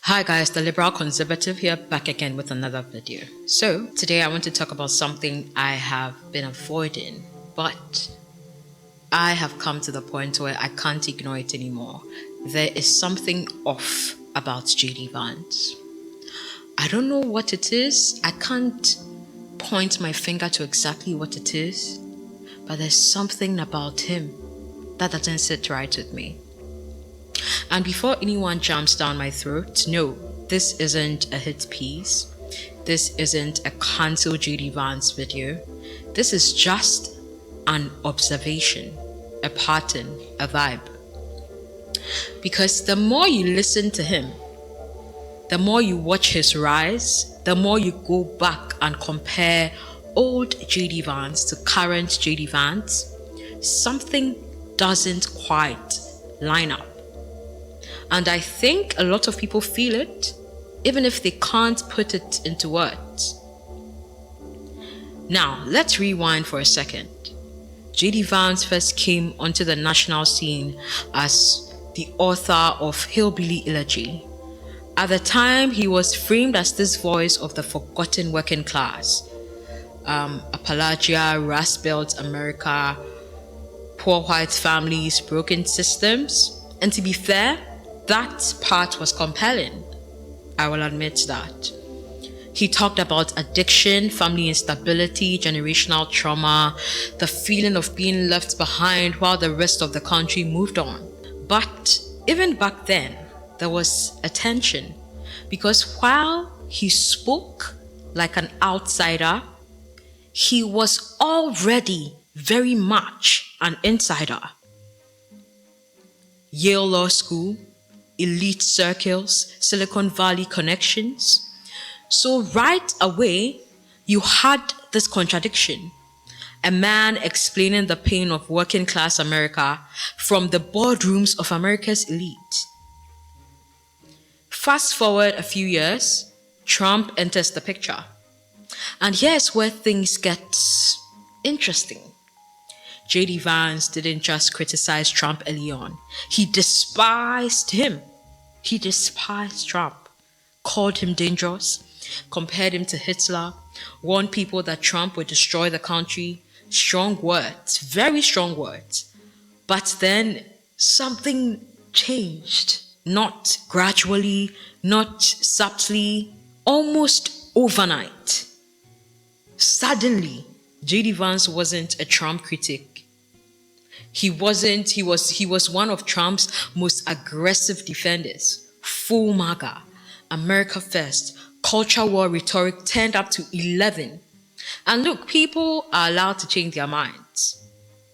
Hi guys, the liberal conservative here, back again with another video. So today I want to talk about something I have been avoiding, but I have come to the point where I can't ignore it anymore. There is something off about JD Vance. I don't know what it is. I can't point my finger to exactly what it is, but there's something about him that doesn't sit right with me. And before anyone jumps down my throat, no, this isn't a hit piece. This isn't a cancel JD Vance video. This is just an observation, a pattern, a vibe. Because the more you listen to him, the more you watch his rise, the more you go back and compare old JD Vance to current JD Vance, something doesn't quite line up. And I think a lot of people feel it, even if they can't put it into words. Now, let's rewind for a second. JD Vance first came onto the national scene as the author of Hillbilly Elegy. At the time, he was framed as this voice of the forgotten working class. Appalachia, Rust Belt America, poor white families, broken systems. And to be fair, that part was compelling. I will admit that. He talked about addiction, family instability, generational trauma, the feeling of being left behind while the rest of the country moved on. But even back then, there was a tension, because while he spoke like an outsider, he was already very much an insider. Yale Law School, elite circles, Silicon Valley connections. So right away, you had this contradiction. A man explaining the pain of working class America from the boardrooms of America's elite. Fast forward a few years, Trump enters the picture. And here's where things get interesting. JD Vance didn't just criticize Trump early on. He despised him. He despised Trump, called him dangerous, compared him to Hitler, warned people that Trump would destroy the country. Strong words, very strong words. But then something changed. Not gradually, not subtly, almost overnight. Suddenly, JD Vance wasn't a Trump critic. He was one of Trump's most aggressive defenders. Full MAGA, America first, culture war rhetoric turned up to 11. And look, people are allowed to change their minds.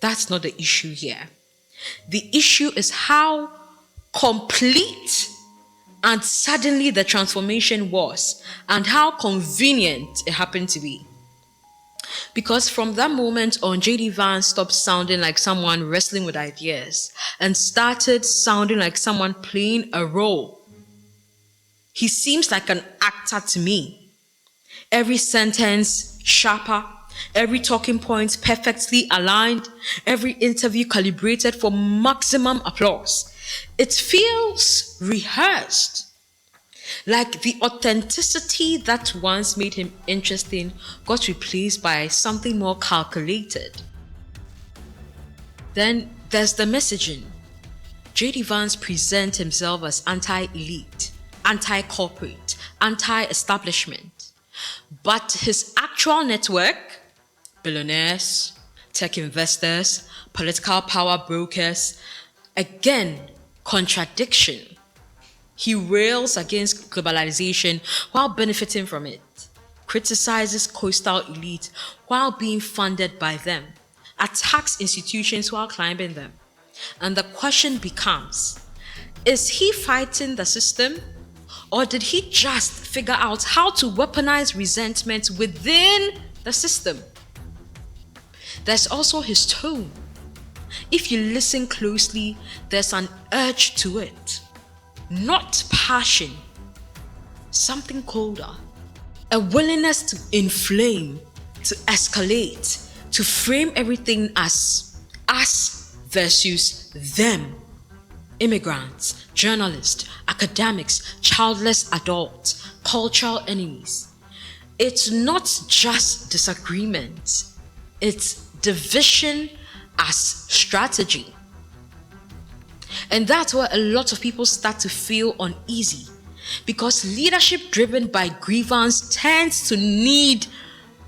That's not the issue here. The issue is how complete and suddenly the transformation was, and how convenient it happened to be. Because from that moment on, JD Vance stopped sounding like someone wrestling with ideas and started sounding like someone playing a role. He seems like an actor to me. Every sentence sharper, every talking point perfectly aligned, every interview calibrated for maximum applause. It feels rehearsed. Like the authenticity that once made him interesting got replaced by something more calculated. Then there's the messaging. JD Vance presents himself as anti-elite, anti-corporate, anti-establishment. But his actual network, billionaires, tech investors, political power brokers, again, contradiction. He rails against globalization while benefiting from it, criticizes coastal elite while being funded by them, attacks institutions while climbing them. And the question becomes, is he fighting the system, or did he just figure out how to weaponize resentment within the system? There's also his tone. If you listen closely, there's an urge to it. Not passion, something colder. A willingness to inflame, to escalate, to frame everything as us versus them. Immigrants, journalists, academics, childless adults, cultural enemies. It's not just disagreement, it's division as strategy. And that's where a lot of people start to feel uneasy, because leadership driven by grievance tends to need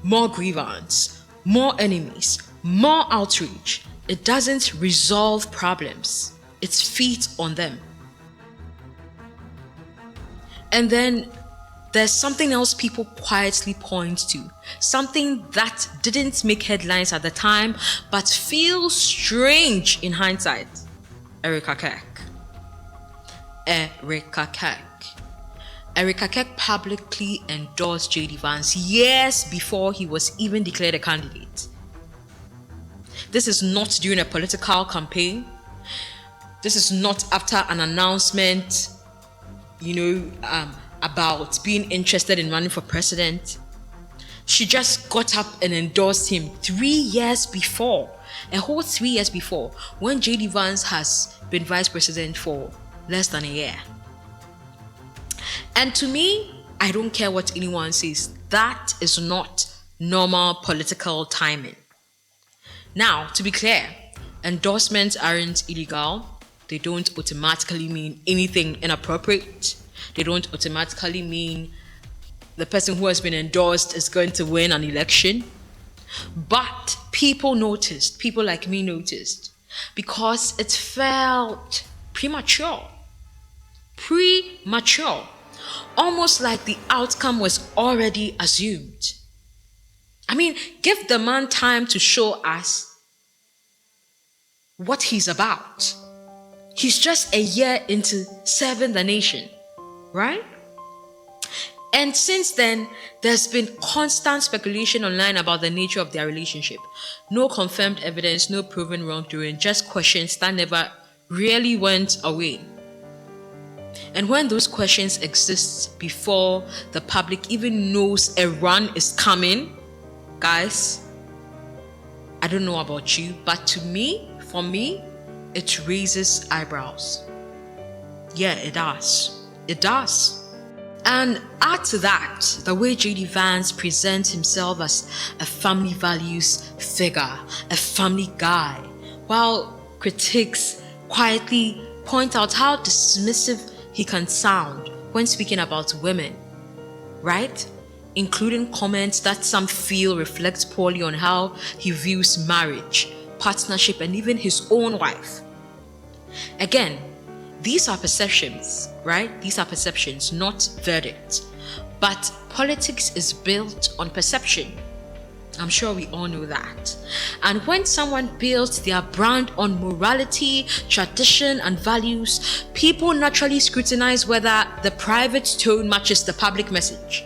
more grievance, more enemies, more outreach. It doesn't resolve problems, it feeds on them. And then there's something else people quietly point to, something that didn't make headlines at the time but feels strange in hindsight. Erika Kirk. Erika Kirk. Erika Kirk publicly endorsed JD Vance years before he was even declared a candidate. This is not during a political campaign. This is not after an announcement, about being interested in running for president. She just got up and endorsed him 3 years before, a whole 3 years before, when JD Vance has been vice president for less than a year. And to me, I don't care what anyone says, that is not normal political timing. Now, to be clear, endorsements aren't illegal. They don't automatically mean anything inappropriate. They don't automatically mean the person who has been endorsed is going to win an election. But people like me noticed, because it felt premature, almost like the outcome was already assumed. I mean, give the man time to show us what he's about. He's just a year into serving the nation, right? And since then, there's been constant speculation online about the nature of their relationship. No confirmed evidence, no proven wrongdoing, just questions that never really went away. And when those questions exist before the public even knows a run is coming, guys, I don't know about you, but for me, it raises eyebrows. Yeah, it does. It does. And add to that, the way JD Vance presents himself as a family values figure, a family guy, while critics quietly point out how dismissive he can sound when speaking about women, right? Including comments that some feel reflect poorly on how he views marriage, partnership, and even his own wife. Again, these are perceptions, right? These are perceptions, not verdicts. But politics is built on perception. I'm sure we all know that. And when someone builds their brand on morality, tradition, and values, people naturally scrutinize whether the private tone matches the public message.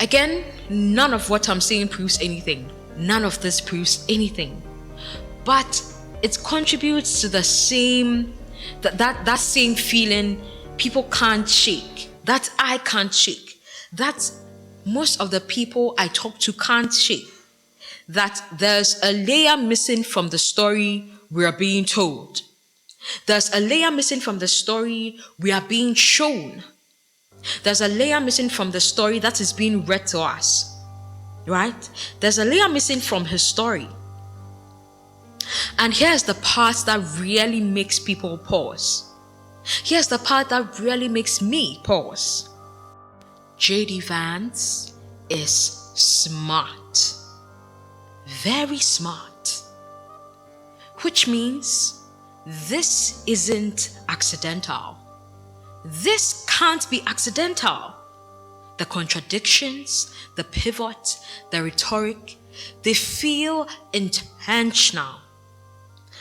Again, none of what I'm saying proves anything. None of this proves anything. But it contributes to the same that same feeling people can't shake, that I can't shake, that most of the people I talk to can't shake, that there's a layer missing from the story we are being told. There's a layer missing from the story we are being shown. There's a layer missing from the story that is being read to us, right? There's a layer missing from his story. And here's the part that really makes people pause. Here's the part that really makes me pause. JD Vance is smart. Very smart. Which means this isn't accidental. This can't be accidental. The contradictions, the pivot, the rhetoric, they feel intentional.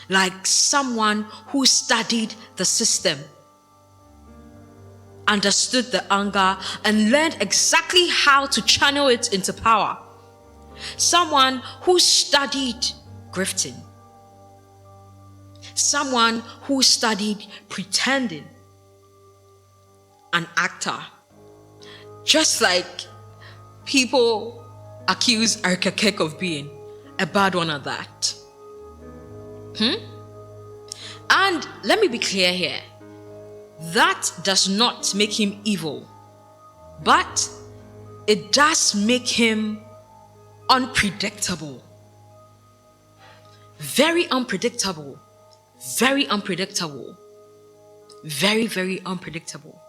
Like someone who studied the system, understood the anger, and learned exactly how to channel it into power. Someone who studied grifting. Someone who studied pretending. An actor. Just like people accuse Erika Kirk of being a bad one at that. And let me be clear here. That does not make him evil, but it does make him unpredictable. Very unpredictable. Very unpredictable. Very, very unpredictable.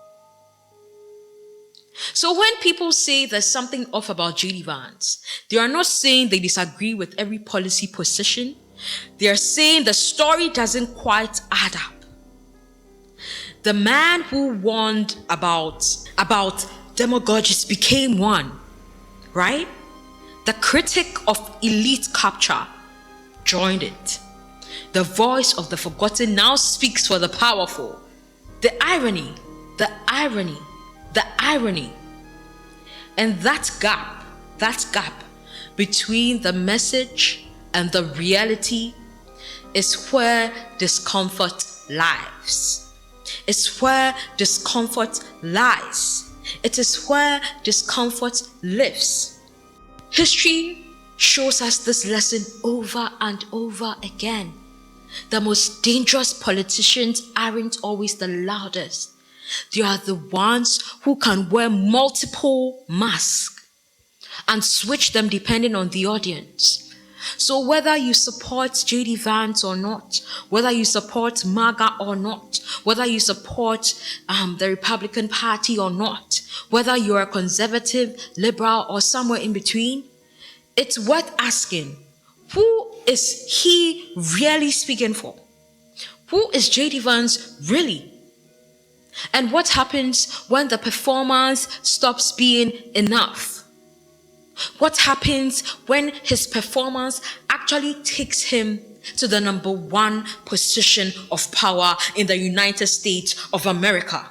So when people say there's something off about JD Vance, they are not saying they disagree with every policy position. They are saying the story doesn't quite add up. The man who warned about demagogues became one, right? The critic of elite capture joined it. The voice of the forgotten now speaks for the powerful. The irony, the irony, the irony. And that gap between the message and the reality is where discomfort lies. It's where discomfort lies. It is where discomfort lives. History shows us this lesson over and over again. The most dangerous politicians aren't always the loudest. They are the ones who can wear multiple masks and switch them depending on the audience. So whether you support JD Vance or not, whether you support MAGA or not, whether you support the Republican Party or not, whether you're a conservative, liberal, or somewhere in between, it's worth asking, who is he really speaking for? Who is JD Vance really? And what happens when the performance stops being enough? What happens when his performance actually takes him to the number one position of power in the United States of America?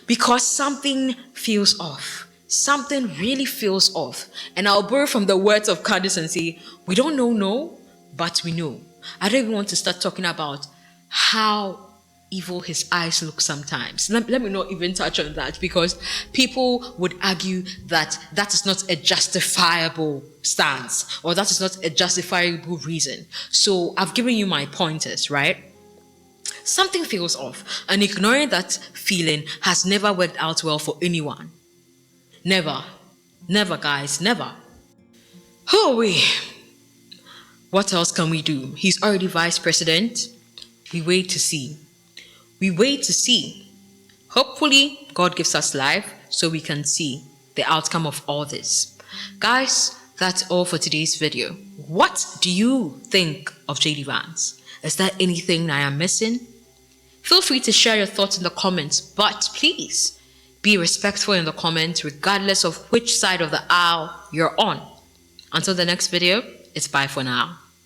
Because something feels off. Something really feels off. And I'll borrow from the words of Candice and say, we don't know, but we know. I don't even want to start talking about how evil his eyes look sometimes. Let me not even touch on that, because people would argue that that is not a justifiable stance, or that is not a justifiable reason. So I've given you my pointers, right? Something feels off, and ignoring that feeling has never worked out well for anyone. Never, guys, never. What else can we do? He's already vice president. We wait to see. Hopefully, God gives us life so we can see the outcome of all this. Guys, that's all for today's video. What do you think of JD Vance? Is there anything I am missing? Feel free to share your thoughts in the comments, but please be respectful in the comments regardless of which side of the aisle you're on. Until the next video, it's bye for now.